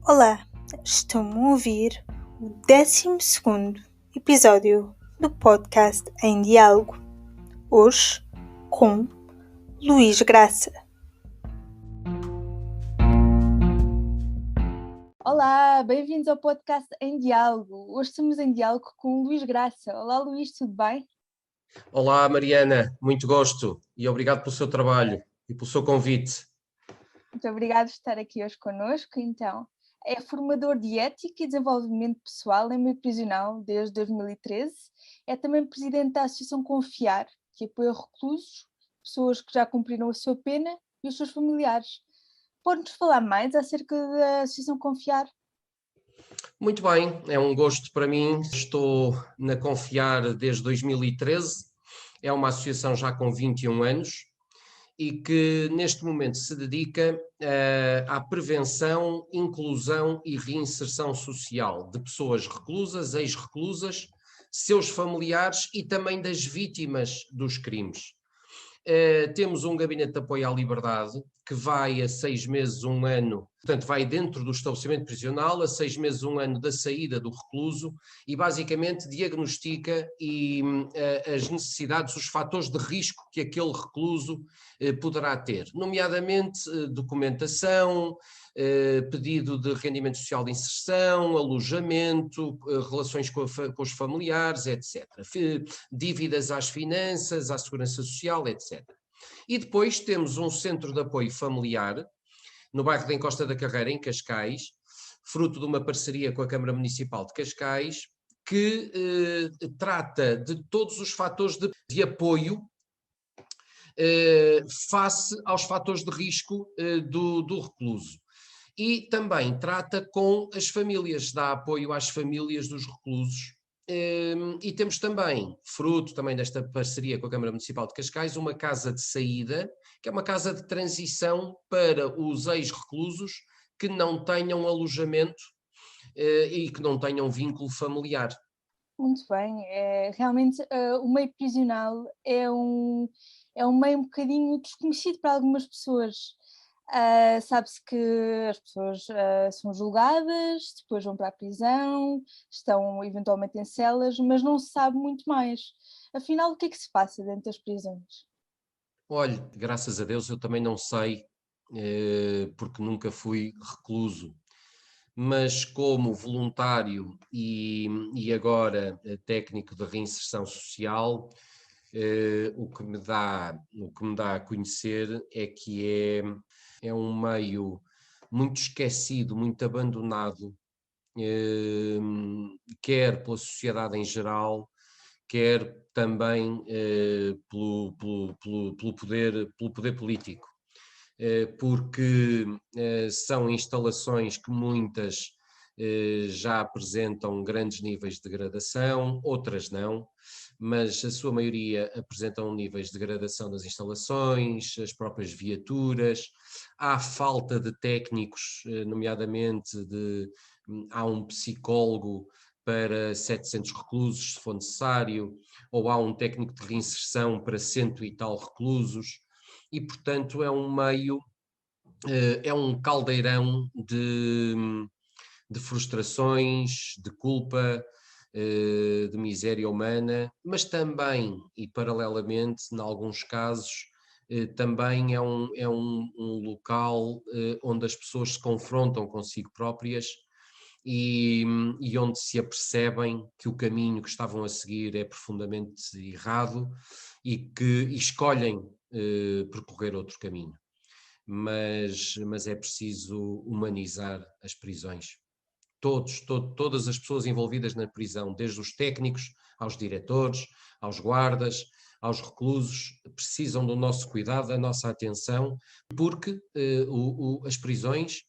Olá, estão a ouvir o 12º episódio do podcast Em Diálogo, hoje com Luís Graça. Olá, bem-vindos ao podcast Em Diálogo. Hoje estamos em diálogo com o Luís Graça. Olá Luís, tudo bem? Olá Mariana, muito gosto e obrigado pelo seu trabalho e pelo seu convite. Muito obrigada por estar aqui hoje connosco. Então, é formador de Ética e Desenvolvimento Pessoal em meio prisional desde 2013. É também presidente da Associação Confiar, que apoia reclusos, pessoas que já cumpriram a sua pena e os seus familiares. Pode-nos falar mais acerca da Associação Confiar? Muito bem, é um gosto para mim. Estou na Confiar desde 2013. É uma associação já com 21 anos e que neste momento se dedica à prevenção, inclusão e reinserção social de pessoas reclusas, ex-reclusas, seus familiares e também das vítimas dos crimes. Temos um gabinete de apoio à liberdade que vai a 6 meses, 1 ano, portanto vai dentro do estabelecimento prisional, a 6 meses, 1 ano da saída do recluso e basicamente diagnostica as necessidades, os fatores de risco que aquele recluso poderá ter, nomeadamente documentação, pedido de rendimento social de inserção, alojamento, relações com os familiares, etc. Dívidas às finanças, à segurança social, etc. E depois temos um centro de apoio familiar no bairro da Encosta da Carreira, em Cascais, fruto de uma parceria com a Câmara Municipal de Cascais, que trata de todos os fatores de apoio face aos fatores de risco do recluso. E também trata com as famílias, dá apoio às famílias dos reclusos. E temos também, fruto também desta parceria com a Câmara Municipal de Cascais, uma casa de saída, que é uma casa de transição para os ex-reclusos que não tenham alojamento e que não tenham vínculo familiar. Muito bem, realmente o meio prisional é um meio um bocadinho desconhecido para algumas pessoas. Sabe-se que as pessoas são julgadas, depois vão para a prisão, estão eventualmente em celas, mas não se sabe muito mais. Afinal, o que é que se passa dentro das prisões? Olhe, graças a Deus eu também não sei, porque nunca fui recluso. Mas como voluntário e agora técnico de reinserção social, o que me dá a conhecer é que é um meio muito esquecido, muito abandonado, quer pela sociedade em geral, quer também pelo poder político. Porque são instalações que muitas já apresentam grandes níveis de degradação, outras não, mas a sua maioria apresentam níveis de degradação das instalações, as próprias viaturas, há falta de técnicos, nomeadamente há um psicólogo para 700 reclusos, se for necessário, ou há um técnico de reinserção para 100 e tal reclusos, e portanto é um meio, é um caldeirão de frustrações, de culpa, de miséria humana, mas também, e paralelamente, em alguns casos, também é um local onde as pessoas se confrontam consigo próprias e onde se apercebem que o caminho que estavam a seguir é profundamente errado e que escolhem percorrer outro caminho. Mas é preciso humanizar as prisões. Todas as pessoas envolvidas na prisão, desde os técnicos, aos diretores, aos guardas, aos reclusos, precisam do nosso cuidado, da nossa atenção, porque as prisões,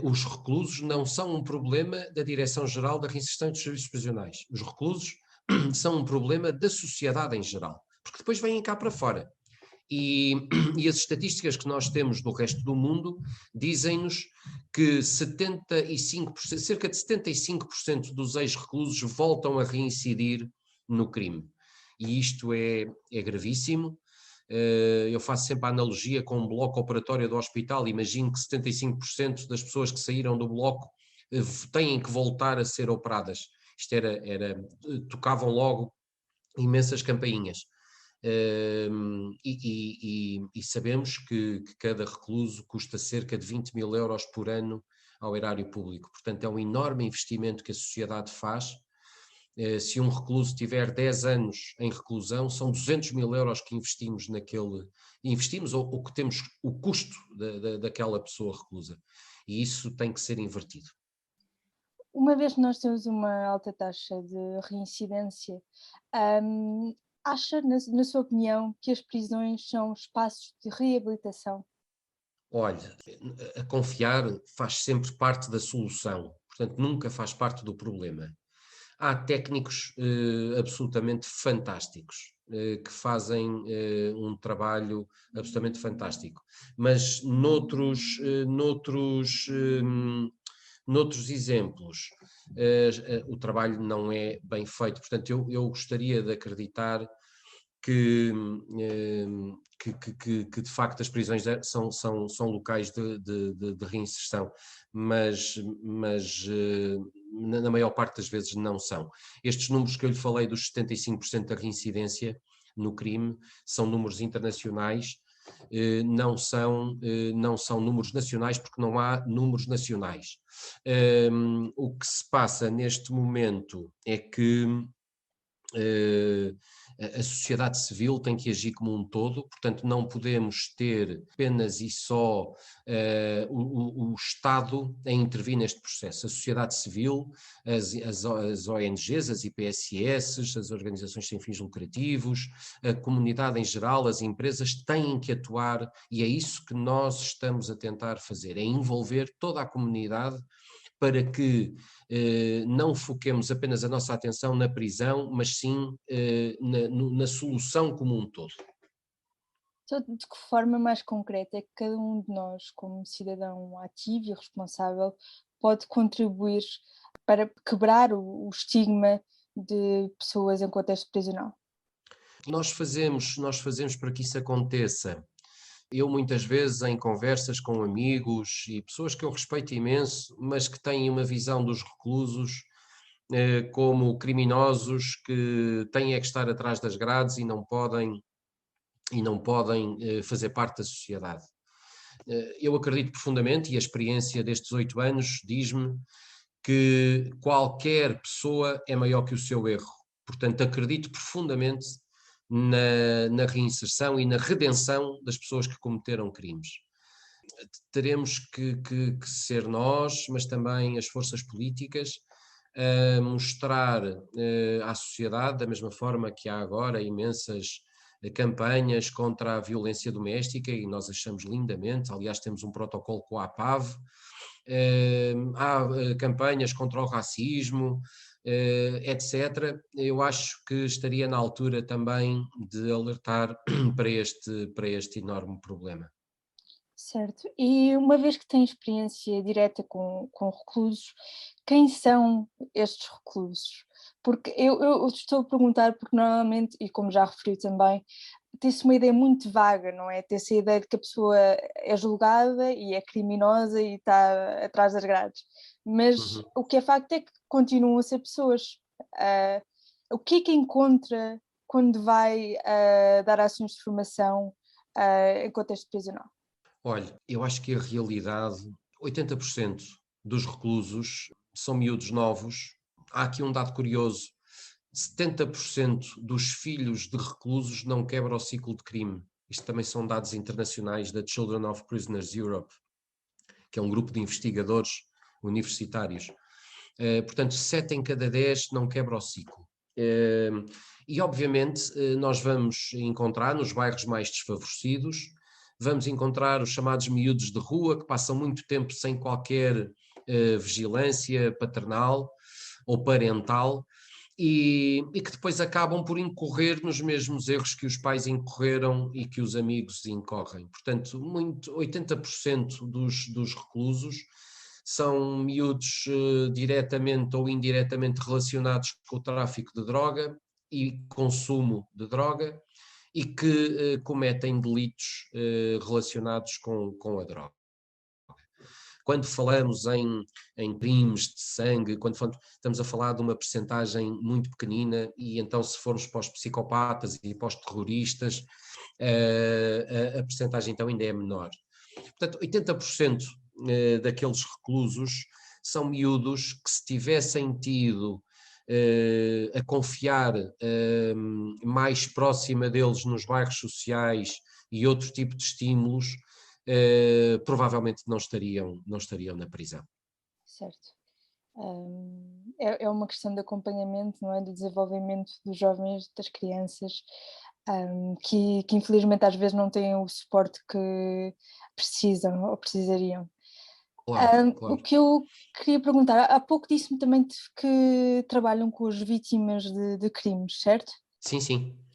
os reclusos não são um problema da Direção-Geral da Reinserção e dos Serviços Prisionais. Os reclusos são um problema da sociedade em geral, porque depois vêm cá para fora. E as estatísticas que nós temos do resto do mundo dizem-nos que 75%, cerca de 75% dos ex-reclusos voltam a reincidir no crime. E isto é gravíssimo, Eu faço sempre a analogia com o bloco operatório do hospital. Imagino que 75% das pessoas que saíram do bloco têm que voltar a ser operadas. Isto tocavam logo imensas campainhas. E sabemos que cada recluso custa cerca de 20 mil euros por ano ao erário público. Portanto, é um enorme investimento que a sociedade faz. Se um recluso tiver 10 anos em reclusão, são 200 mil euros que investimos ou que temos o custo daquela pessoa reclusa. E isso tem que ser invertido. Uma vez que nós temos uma alta taxa de reincidência, acha, na sua opinião, que as prisões são espaços de reabilitação? Olha, a confiar faz sempre parte da solução, portanto nunca faz parte do problema. Há técnicos absolutamente fantásticos que fazem um trabalho absolutamente fantástico, mas noutros exemplos o trabalho não é bem feito. Portanto, eu gostaria de acreditar que de facto as prisões são locais de reinserção, mas na maior parte das vezes não são. Estes números que eu lhe falei dos 75% da reincidência no crime são números internacionais, não são números nacionais, porque não há números nacionais. O que se passa neste momento é que a sociedade civil tem que agir como um todo, portanto não podemos ter apenas e só o Estado a intervir neste processo. A sociedade civil, as ONGs, as IPSS, as organizações sem fins lucrativos, a comunidade em geral, as empresas têm que atuar, e é isso que nós estamos a tentar fazer, é envolver toda a comunidade para que não foquemos apenas a nossa atenção na prisão, mas sim na solução como um todo. Então, de que forma mais concreta é que cada um de nós, como cidadão ativo e responsável, pode contribuir para quebrar o estigma de pessoas em contexto prisional? Nós fazemos para que isso aconteça. Eu muitas vezes em conversas com amigos e pessoas que eu respeito imenso, mas que têm uma visão dos reclusos como criminosos que têm é que estar atrás das grades e não podem fazer parte da sociedade. Eu acredito profundamente, e a experiência destes 8 anos diz-me que qualquer pessoa é maior que o seu erro. Portanto, acredito profundamente na reinserção e na redenção das pessoas que cometeram crimes. Teremos que ser nós, mas também as forças políticas, a mostrar à sociedade, da mesma forma que há agora imensas campanhas contra a violência doméstica, e nós achamos lindamente, aliás temos um protocolo com a APAV, há campanhas contra o racismo, etc. Eu acho que estaria na altura também de alertar para este enorme problema. Certo. E uma vez que tem experiência direta com reclusos, quem são estes reclusos? Porque eu estou a perguntar porque normalmente, e como já referi também, tem-se uma ideia muito vaga, não é? Tem-se a ideia de que a pessoa é julgada e é criminosa e está atrás das grades. Mas o que é facto é que continuam a ser pessoas. O que é que encontra quando vai dar ações de formação em contexto prisional? Olha, eu acho que a realidade, 80% dos reclusos são miúdos novos. Há aqui um dado curioso: 70% dos filhos de reclusos não quebram o ciclo de crime. Isto também são dados internacionais da Children of Prisoners Europe, que é um grupo de investigadores universitários. Portanto, 7 em cada 10 não quebra o ciclo. E obviamente nós vamos encontrar nos bairros mais desfavorecidos, vamos encontrar os chamados miúdos de rua, que passam muito tempo sem qualquer vigilância paternal ou parental, e que depois acabam por incorrer nos mesmos erros que os pais incorreram e que os amigos incorrem. Portanto, 80% dos reclusos são miúdos diretamente ou indiretamente relacionados com o tráfico de droga e consumo de droga, e que cometem delitos relacionados com a droga. Quando falamos em crimes de sangue, estamos a falar de uma percentagem muito pequenina, e então se formos para os psicopatas e para os terroristas, a percentagem então ainda é menor. Portanto, 80% daqueles reclusos são miúdos que, se tivessem tido a confiar mais próxima deles nos bairros sociais e outro tipo de estímulos, provavelmente não estariam na prisão. Certo. É uma questão de acompanhamento, não é? Do desenvolvimento dos jovens, das crianças, que infelizmente às vezes não têm o suporte que precisam ou precisariam. Claro. O que eu queria perguntar, há pouco disse-me também que trabalham com as vítimas de crimes, certo? Sim.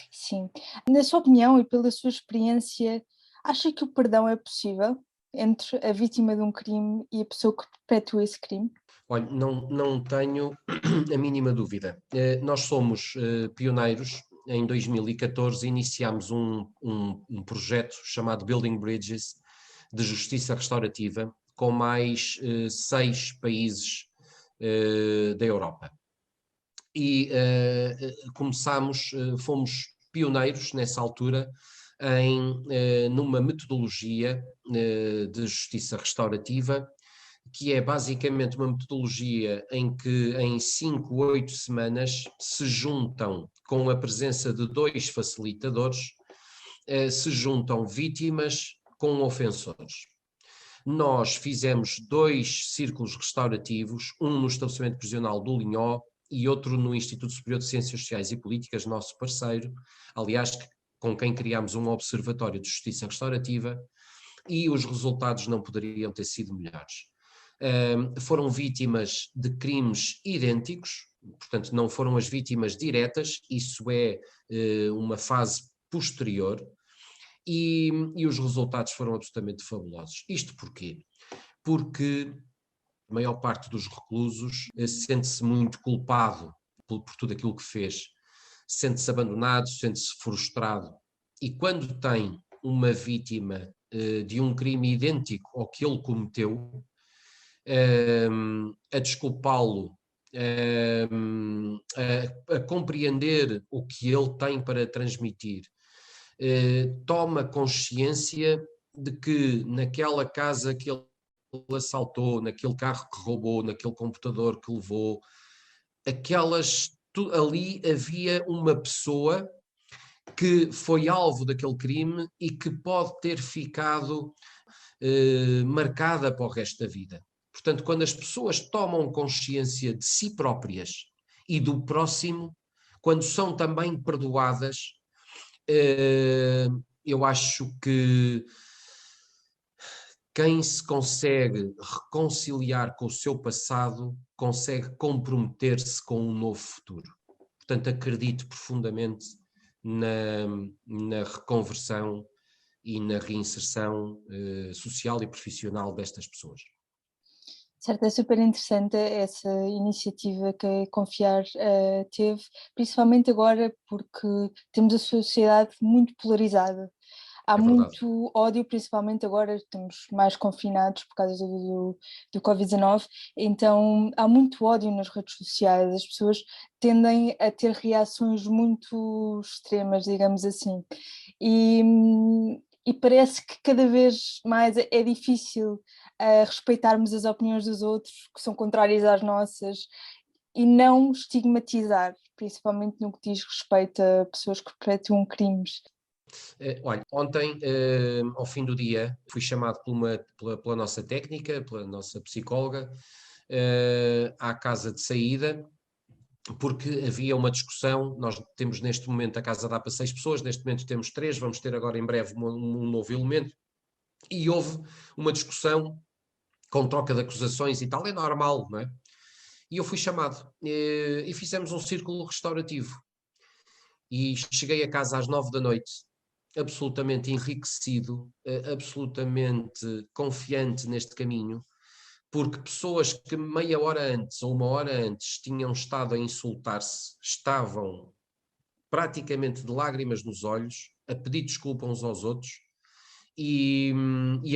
Sim. Na sua opinião e pela sua experiência, acha que o perdão é possível entre a vítima de um crime e a pessoa que perpetua esse crime? Olha, não tenho a mínima dúvida. Nós somos pioneiros. Em 2014 iniciámos um projeto chamado Building Bridges, de justiça restaurativa, com mais 6 países da Europa. E fomos pioneiros nessa altura numa metodologia de justiça restaurativa, que é basicamente uma metodologia em que em 5, 8 semanas se juntam, com a presença de 2 facilitadores, se juntam vítimas com ofensores. Nós fizemos 2 círculos restaurativos, um no estabelecimento prisional do Linhó e outro no Instituto Superior de Ciências Sociais e Políticas, nosso parceiro, aliás, com quem criámos um observatório de justiça restaurativa, e os resultados não poderiam ter sido melhores. Foram vítimas de crimes idênticos, portanto não foram as vítimas diretas, isso é uma fase posterior, e os resultados foram absolutamente fabulosos. Isto porquê? Porque a maior parte dos reclusos sente-se muito culpado por tudo aquilo que fez, sente-se abandonado, sente-se frustrado, e quando tem uma vítima de um crime idêntico ao que ele cometeu, a desculpá-lo, a compreender o que ele tem para transmitir, toma consciência de que naquela casa que ele assaltou, naquele carro que roubou, naquele computador que levou, ali havia uma pessoa que foi alvo daquele crime e que pode ter ficado marcada para o resto da vida. Portanto, quando as pessoas tomam consciência de si próprias e do próximo, quando são também perdoadas, eu acho que quem se consegue reconciliar com o seu passado consegue comprometer-se com um novo futuro. Portanto, acredito profundamente na reconversão e na reinserção social e profissional destas pessoas. Certo, é super interessante essa iniciativa que a Confiar teve, principalmente agora porque temos a sociedade muito polarizada. Há muito ódio, principalmente agora estamos mais confinados por causa do Covid-19, então há muito ódio nas redes sociais, as pessoas tendem a ter reações muito extremas, digamos assim, e parece que cada vez mais é difícil respeitarmos as opiniões dos outros que são contrárias às nossas e não estigmatizar, principalmente no que diz respeito a pessoas que perpetuam crimes. Olha, ontem, ao fim do dia, fui chamado pela nossa técnica, pela nossa psicóloga, à casa de saída, porque havia uma discussão. Nós temos neste momento, a casa dá para 6 pessoas, neste momento temos 3, vamos ter agora em breve um novo elemento, e houve uma discussão com troca de acusações e tal, é normal, não é? E eu fui chamado, e fizemos um círculo restaurativo, e cheguei a casa às 9 da noite, absolutamente enriquecido, absolutamente confiante neste caminho, porque pessoas que meia hora antes ou 1 hora antes tinham estado a insultar-se, estavam praticamente de lágrimas nos olhos, a pedir desculpa uns aos outros e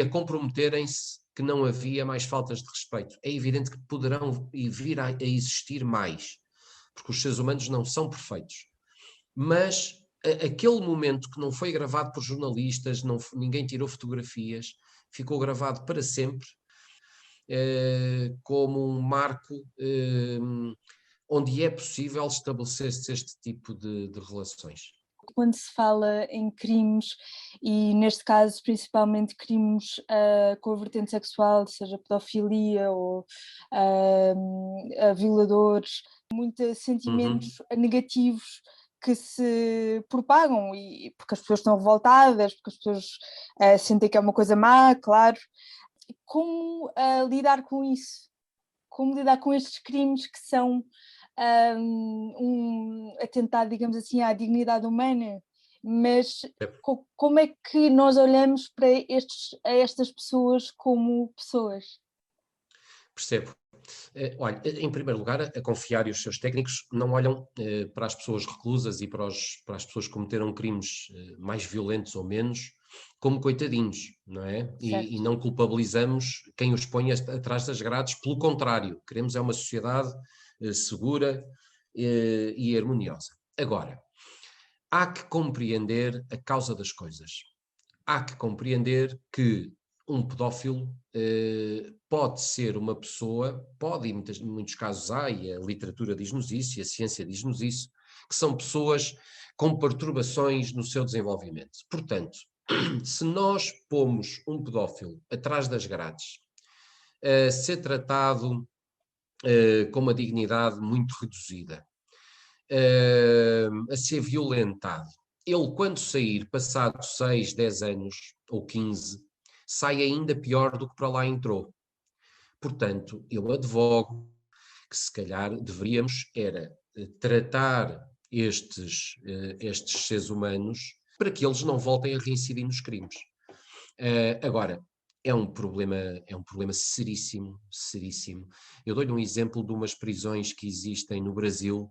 a comprometerem-se que não havia mais faltas de respeito. É evidente que poderão vir a existir mais, porque os seres humanos não são perfeitos. Mas aquele momento que não foi gravado por jornalistas, ninguém tirou fotografias, ficou gravado para sempre, como um marco onde é possível estabelecer-se este tipo de relações. Quando se fala em crimes, e neste caso principalmente crimes com a vertente sexual, seja pedofilia ou violadores, muitos sentimentos negativos que se propagam, e porque as pessoas estão revoltadas, porque as pessoas sentem que é uma coisa má, claro. Como lidar com isso? Como lidar com estes crimes que são atentado, digamos assim, à dignidade humana, mas como é que nós olhamos para estas pessoas como pessoas? Percebo. Olha, em primeiro lugar, a Confiar e os seus técnicos não olham para as pessoas reclusas e para as pessoas que cometeram crimes mais violentos ou menos como coitadinhos, não é? E não culpabilizamos quem os põe atrás das grades, pelo contrário, queremos é uma sociedade segura e harmoniosa. Agora, há que compreender a causa das coisas. Há que compreender que um pedófilo pode ser uma pessoa, pode, em muitos casos há, e a literatura diz-nos isso, e a ciência diz-nos isso, que são pessoas com perturbações no seu desenvolvimento. Portanto, se nós pomos um pedófilo atrás das grades, a ser tratado com uma dignidade muito reduzida, a ser violentado, ele quando sair, passado 6, 10 anos ou 15, sai ainda pior do que para lá entrou. Portanto, eu advogo que se calhar deveríamos era tratar estes seres humanos para que eles não voltem a reincidir nos crimes. Agora, é um problema seríssimo, seríssimo. Eu dou-lhe um exemplo de umas prisões que existem no Brasil,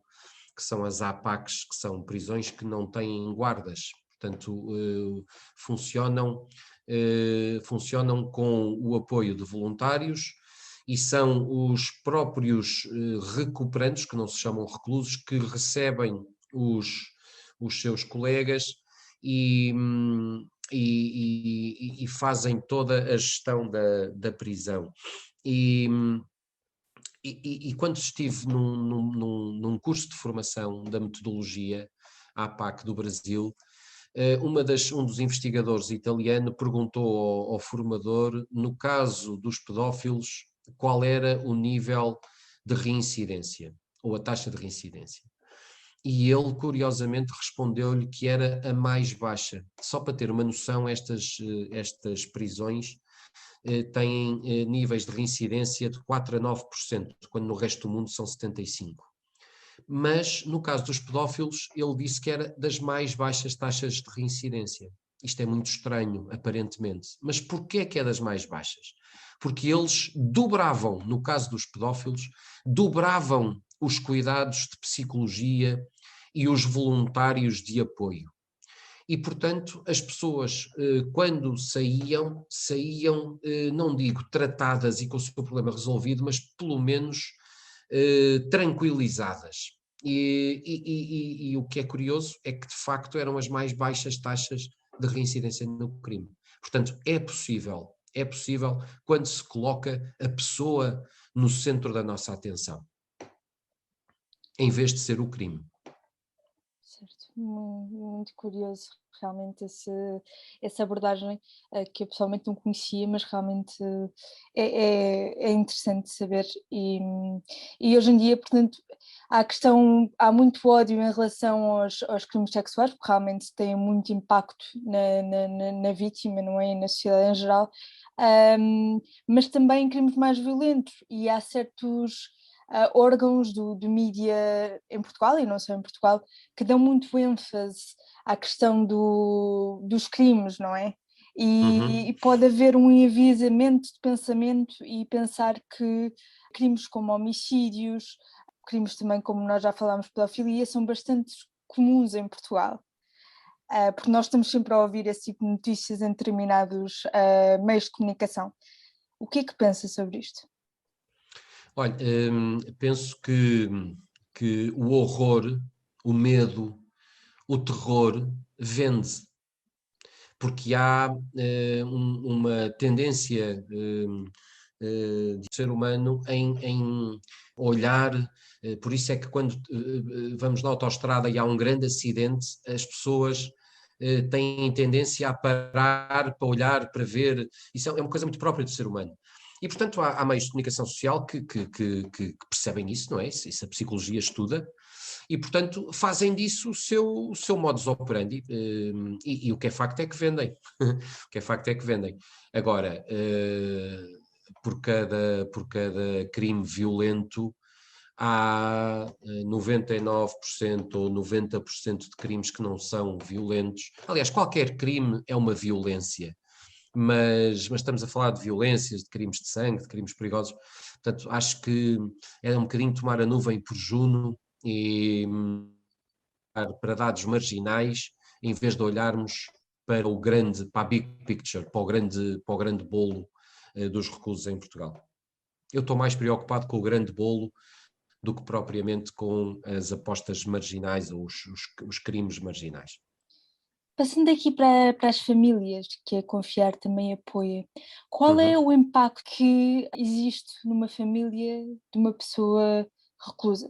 que são as APACs, que são prisões que não têm guardas, portanto, funcionam com o apoio de voluntários e são os próprios recuperantes, que não se chamam reclusos, que recebem os seus colegas e fazem toda a gestão da prisão. E quando estive num curso de formação da metodologia APAC do Brasil, um dos investigadores italiano perguntou ao formador, no caso dos pedófilos, qual era o nível de reincidência, ou a taxa de reincidência. E ele, curiosamente, respondeu-lhe que era a mais baixa. Só para ter uma noção, estas prisões têm níveis de reincidência de 4 a 9%, quando no resto do mundo são 75%. Mas, no caso dos pedófilos, ele disse que era das mais baixas taxas de reincidência. Isto é muito estranho, aparentemente. Mas porquê que é das mais baixas? Porque eles dobravam, no caso dos pedófilos, dobravam os cuidados de psicologia e os voluntários de apoio. E, portanto, as pessoas, quando saíam, não digo tratadas e com o seu problema resolvido, mas pelo menos tranquilizadas. E o que é curioso é que, de facto, eram as mais baixas taxas de reincidência no crime. Portanto, é possível quando se coloca a pessoa no centro da nossa atenção, em vez de ser o crime. Certo, muito curioso realmente essa abordagem que eu pessoalmente não conhecia, mas realmente é interessante saber e hoje em dia, portanto, há muito ódio em relação aos crimes sexuais, porque realmente têm muito impacto na vítima, não é? E na sociedade em geral, mas também crimes mais violentos, e há certos órgãos do mídia em Portugal, e não só em Portugal, que dão muito ênfase à questão dos crimes, não é? E pode haver um enviesamento de pensamento e pensar que crimes como homicídios, crimes também como nós já falámos, pedofilia, são bastante comuns em Portugal. porque nós estamos sempre a ouvir esse tipo de notícias em determinados meios de comunicação. O que é que pensa sobre isto? Olha, penso que o horror, o medo, o terror vende, porque há uma tendência do ser humano em olhar, por isso é que quando vamos na autoestrada e há um grande acidente, as pessoas têm tendência a parar para olhar, para ver, isso é uma coisa muito própria do ser humano. E, portanto, há meios de comunicação social que percebem isso, não é? Isso a psicologia estuda, e, portanto, fazem disso o seu modus operandi, e o que é facto é que vendem. O que é facto é que vendem. Agora, por cada crime violento, há 99% ou 90% de crimes que não são violentos. Aliás, qualquer crime é uma violência. Mas estamos a falar de violências, de crimes de sangue, de crimes perigosos. Portanto, acho que é um bocadinho tomar a nuvem por Juno e para dados marginais, em vez de olharmos para a big picture, para o grande bolo dos reclusos em Portugal. Eu estou mais preocupado com o grande bolo do que propriamente com as apostas marginais ou os crimes marginais. Passando aqui para as famílias, que a Confiar também apoia, qual é o impacto que existe numa família de uma pessoa reclusa?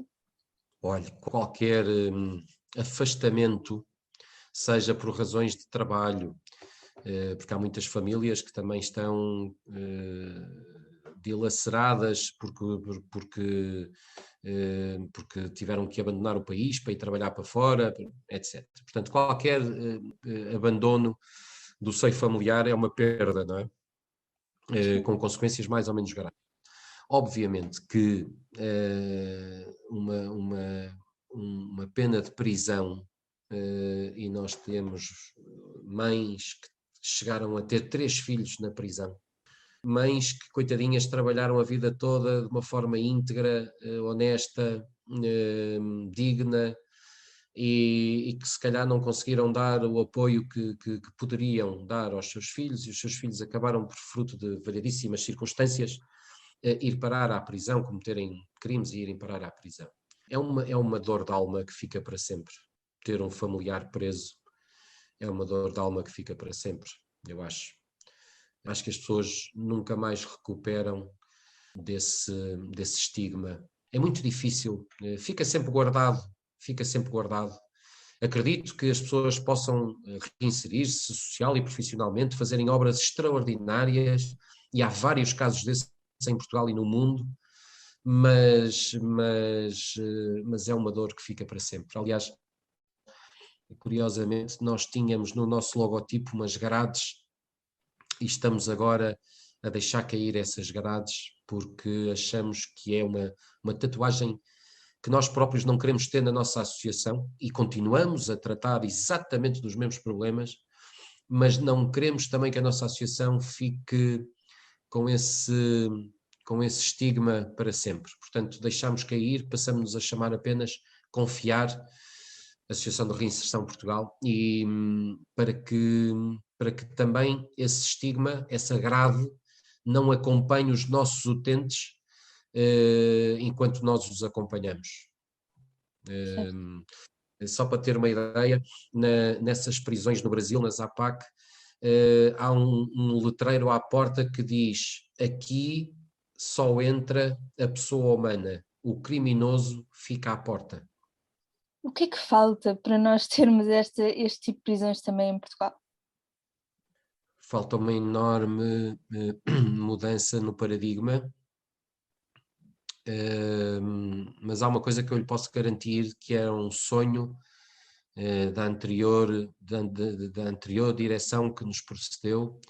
Olha, qualquer afastamento, seja por razões de trabalho, porque há muitas famílias que também estão dilaceradas porque tiveram que abandonar o país para ir trabalhar para fora, etc. Portanto, qualquer abandono do seio familiar é uma perda, não é? Com consequências mais ou menos graves. Obviamente que uma pena de prisão, e nós temos mães que chegaram a ter 3 filhos na prisão, mães que, coitadinhas, trabalharam a vida toda de uma forma íntegra, honesta, digna, e que se calhar não conseguiram dar o apoio que poderiam dar aos seus filhos, e os seus filhos acabaram por, fruto de variedíssimas circunstâncias, ir parar à prisão, cometerem crimes e irem parar à prisão. É uma dor de alma que fica para sempre. Ter um familiar preso é uma dor de alma que fica para sempre, eu acho. Acho que as pessoas nunca mais recuperam desse estigma. É muito difícil, fica sempre guardado. Acredito que as pessoas possam reinserir-se social e profissionalmente, fazerem obras extraordinárias, e há vários casos desses em Portugal e no mundo, mas é uma dor que fica para sempre. Aliás, curiosamente, nós tínhamos no nosso logotipo umas grades e estamos agora a deixar cair essas grades porque achamos que é uma tatuagem que nós próprios não queremos ter na nossa associação, e continuamos a tratar exatamente dos mesmos problemas, mas não queremos também que a nossa associação fique com esse estigma para sempre. Portanto, deixamos cair, passamos-nos a chamar apenas Confiar, Associação de Reinserção Portugal, e para que também esse estigma, essa grade, não acompanhe os nossos utentes enquanto nós os acompanhamos. Só para ter uma ideia, nessas prisões no Brasil, nas APAC, há um letreiro à porta que diz: aqui só entra a pessoa humana, o criminoso fica à porta. O que é que falta para nós termos este tipo de prisões também em Portugal? Falta uma enorme mudança no paradigma, mas há uma coisa que eu lhe posso garantir, que é um sonho da anterior direção que nos precedeu.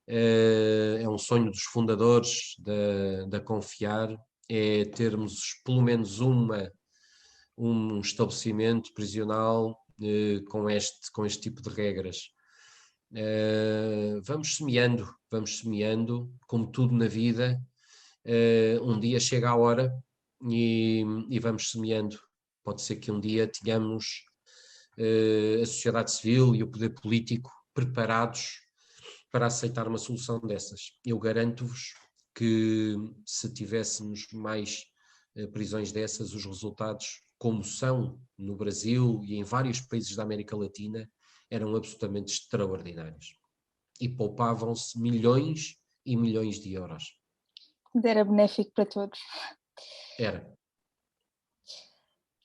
É um sonho dos fundadores da Confiar, é termos pelo menos um estabelecimento prisional com este tipo de regras. Vamos semeando, como tudo na vida. Um dia chega a hora e vamos semeando. Pode ser que um dia tenhamos a sociedade civil e o poder político preparados para aceitar uma solução dessas. Eu garanto-vos que se tivéssemos mais prisões dessas, os resultados, como são no Brasil e em vários países da América Latina, eram absolutamente extraordinários. E poupavam-se milhões e milhões de euros. Era benéfico para todos. Era.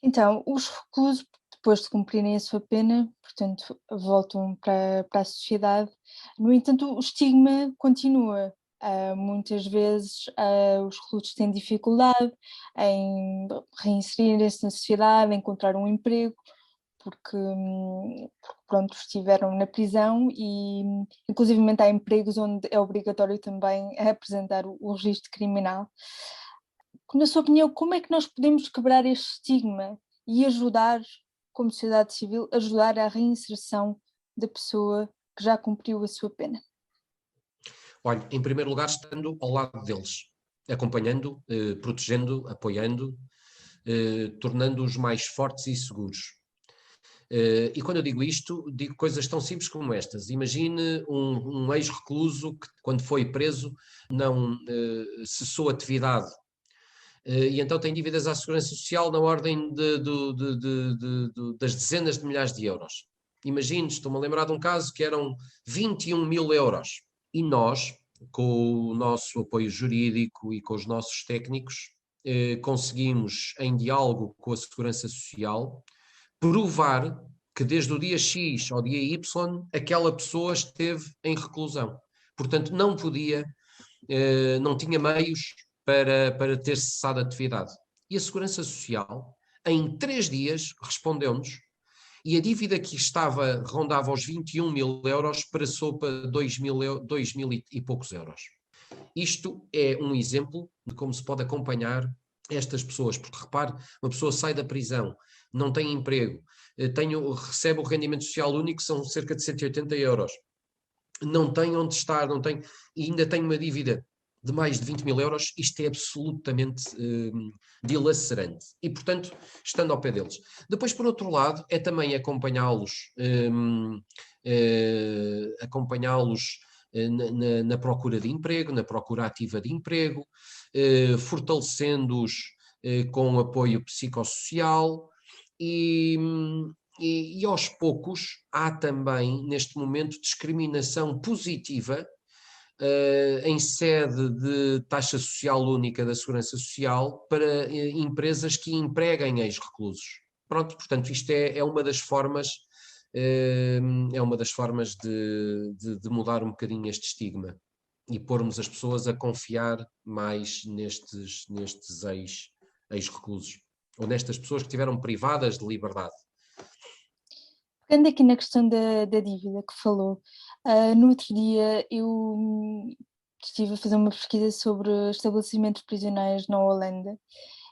Então, os reclusos, depois de cumprirem a sua pena, portanto, voltam para a sociedade. No entanto, o estigma continua. Muitas vezes os reclusos têm dificuldade em reinserirem-se na sociedade, encontrar um emprego, porque pronto, estiveram na prisão e inclusivamente há empregos onde é obrigatório também apresentar o registro criminal. Na sua opinião, como é que nós podemos quebrar este estigma e ajudar, como sociedade civil, ajudar à reinserção da pessoa que já cumpriu a sua pena? Olha, em primeiro lugar, estando ao lado deles, acompanhando, protegendo, apoiando, tornando-os mais fortes e seguros. E quando eu digo isto, digo coisas tão simples como estas. Imagine um ex-recluso que, quando foi preso, não cessou atividade. E então tem dívidas à Segurança Social na ordem das dezenas de milhares de euros. Imagine, estou-me a lembrar de um caso que eram 21 mil euros. E nós, com o nosso apoio jurídico e com os nossos técnicos, conseguimos, em diálogo com a Segurança Social, provar que desde o dia X ao dia Y aquela pessoa esteve em reclusão. Portanto, não podia, não tinha meios para ter cessado a atividade. E a Segurança Social, em 3 dias, respondeu-nos, e a dívida que rondava os 21 mil euros passou para 2 mil e poucos euros. Isto é um exemplo de como se pode acompanhar estas pessoas, porque repare, uma pessoa sai da prisão, não tem emprego, recebe o rendimento social único, são cerca de 180 euros, não tem onde estar, não tem, e ainda tem uma dívida de mais de 20 mil euros, isto é absolutamente dilacerante. E, portanto, estando ao pé deles. Depois, por outro lado, é também acompanhá-los na procura de emprego, na procura ativa de emprego, fortalecendo-os com apoio psicossocial e aos poucos há também, neste momento, discriminação positiva em sede de taxa social única da Segurança Social para empresas que empreguem ex-reclusos. Pronto, portanto, isto é uma das formas, de mudar um bocadinho este estigma e pormos as pessoas a confiar mais nestes ex-reclusos, ou nestas pessoas que estiveram privadas de liberdade. Pegando aqui na questão da dívida que falou, no outro dia eu estive a fazer uma pesquisa sobre estabelecimentos prisionais na Holanda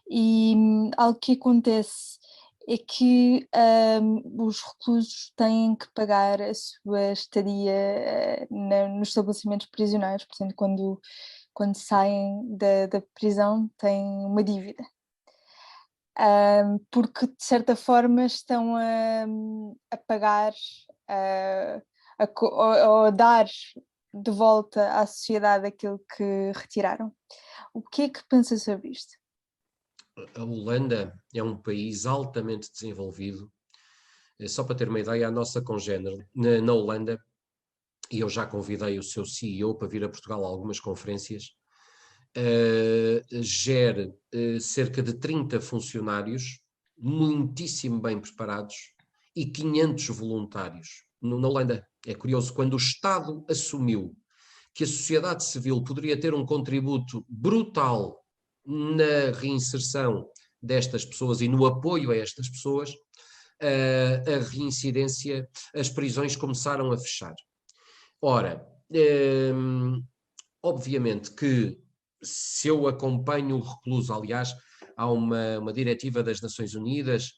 e algo que acontece é que os reclusos têm que pagar a sua estadia nos estabelecimentos prisionais, portanto quando saem da prisão têm uma dívida. Porque de certa forma estão a pagar ou a dar de volta à sociedade aquilo que retiraram. O que é que pensa sobre isto? A Holanda é um país altamente desenvolvido. Só para ter uma ideia, a nossa congénere na Holanda, e eu já convidei o seu CEO para vir a Portugal a algumas conferências, gera cerca de 30 funcionários muitíssimo bem preparados e 500 voluntários. Na Holanda, é curioso, quando o Estado assumiu que a sociedade civil poderia ter um contributo brutal na reinserção destas pessoas e no apoio a estas pessoas, a reincidência, as prisões começaram a fechar. Ora, obviamente que se eu acompanho o recluso, aliás, há uma diretiva das Nações Unidas,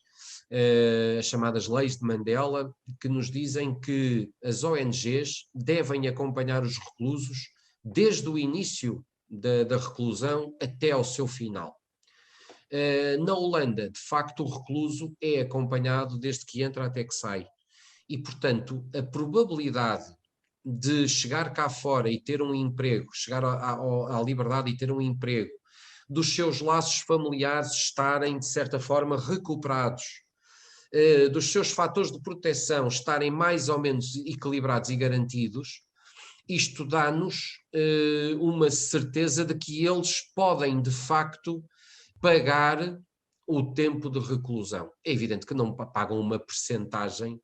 as chamadas leis de Mandela, que nos dizem que as ONGs devem acompanhar os reclusos desde o início da reclusão até ao seu final. Na Holanda, de facto, o recluso é acompanhado desde que entra até que sai. E, portanto, a probabilidade de chegar cá fora e ter um emprego, chegar à liberdade e ter um emprego, dos seus laços familiares estarem, de certa forma, recuperados, dos seus fatores de proteção estarem mais ou menos equilibrados e garantidos, isto dá-nos uma certeza de que eles podem, de facto, pagar o tempo de reclusão. É evidente que não pagam uma percentagem,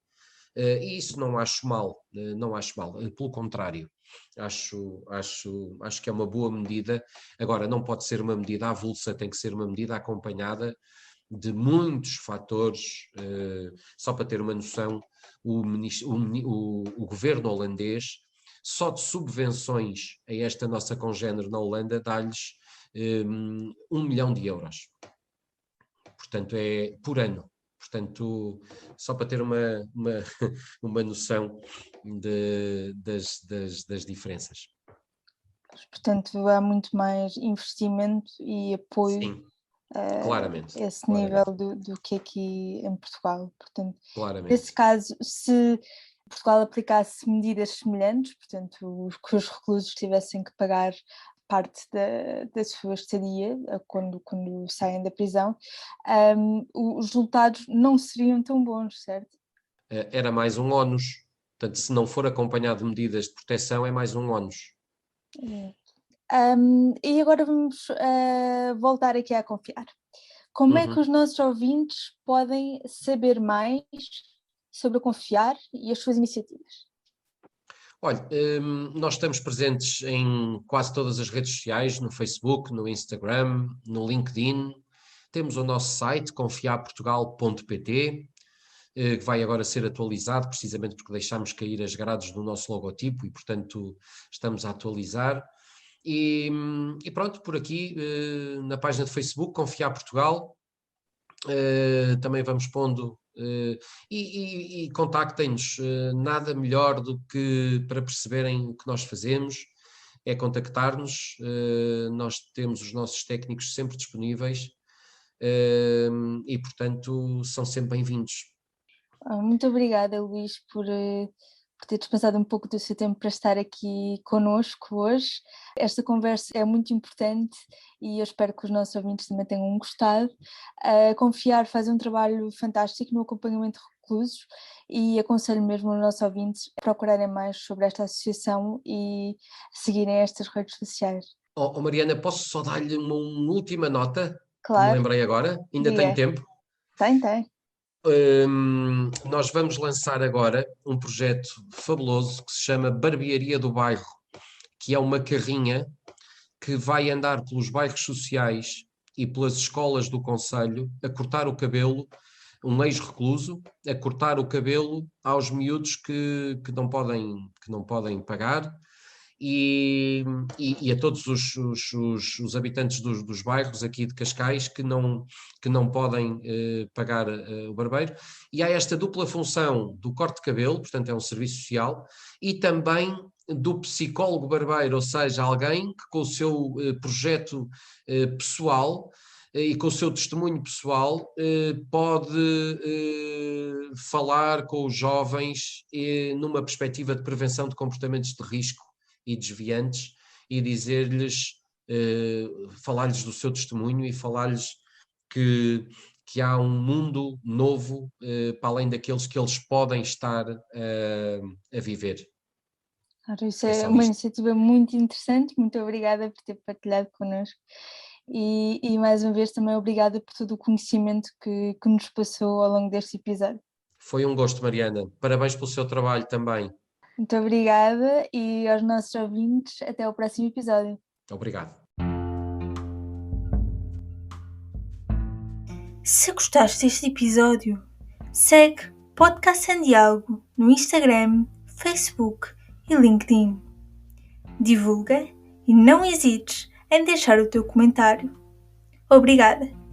e isso não acho mal, pelo contrário, acho que é uma boa medida. Agora, não pode ser uma medida avulsa, tem que ser uma medida acompanhada de muitos fatores. Só para ter uma noção, o governo holandês, só de subvenções a esta nossa congénere na Holanda, dá-lhes 1 milhão de euros. Portanto, é por ano. Portanto, só para ter uma noção das diferenças. Portanto, há muito mais investimento e apoio. Sim, claramente. Esse nível do que aqui em Portugal. Portanto, claramente. nesse caso, se Portugal aplicasse medidas semelhantes, portanto, que os reclusos tivessem que pagar parte da sua estadia quando saem da prisão, os resultados não seriam tão bons, certo? Era mais um ónus. Portanto, se não for acompanhado de medidas de proteção, é mais um ónus. E agora vamos voltar aqui a confiar. Como é que os nossos ouvintes podem saber mais sobre a Confiar e as suas iniciativas? Olha, nós estamos presentes em quase todas as redes sociais, no Facebook, no Instagram, no LinkedIn. Temos o nosso site, confiarportugal.pt, que vai agora ser atualizado, precisamente porque deixámos cair as grades do nosso logotipo e, portanto, estamos a atualizar. E pronto, por aqui, na página de Facebook, Confiar Portugal, também vamos pondo, e contactem-nos. Nada melhor do que para perceberem o que nós fazemos, é contactar-nos. Nós temos os nossos técnicos sempre disponíveis, e, portanto, são sempre bem-vindos. Muito obrigada, Luís, por ter dispensado um pouco do seu tempo para estar aqui connosco hoje. Esta conversa é muito importante e eu espero que os nossos ouvintes também tenham gostado. Confiar faz um trabalho fantástico no acompanhamento de reclusos e aconselho mesmo os nossos ouvintes a procurarem mais sobre esta associação e seguirem estas redes sociais. Mariana, posso só dar-lhe uma última nota? Claro. Que me lembrei agora? Ainda tenho tempo? Tem. Nós vamos lançar agora um projeto fabuloso que se chama Barbearia do Bairro, que é uma carrinha que vai andar pelos bairros sociais e pelas escolas do concelho a cortar o cabelo, um ex-recluso, a cortar o cabelo aos miúdos que não podem pagar, e a todos os habitantes dos bairros aqui de Cascais que não podem pagar o barbeiro. E há esta dupla função do corte de cabelo, portanto é um serviço social, e também do psicólogo barbeiro, ou seja, alguém que com o seu projeto pessoal e com o seu testemunho pessoal pode falar com os jovens numa perspectiva de prevenção de comportamentos de risco e desviantes, e dizer-lhes, falar-lhes do seu testemunho e falar-lhes que há um mundo novo para além daqueles que eles podem estar a viver. Isso é uma iniciativa muito interessante, muito obrigada por ter partilhado connosco e mais uma vez também obrigada por todo o conhecimento que nos passou ao longo deste episódio. Foi um gosto, Mariana. Parabéns pelo seu trabalho também. Muito obrigada e aos nossos ouvintes, até ao próximo episódio. Obrigado. Se gostaste deste episódio, segue Podcast em Diálogo no Instagram, Facebook e LinkedIn. Divulga e não hesites em deixar o teu comentário. Obrigada!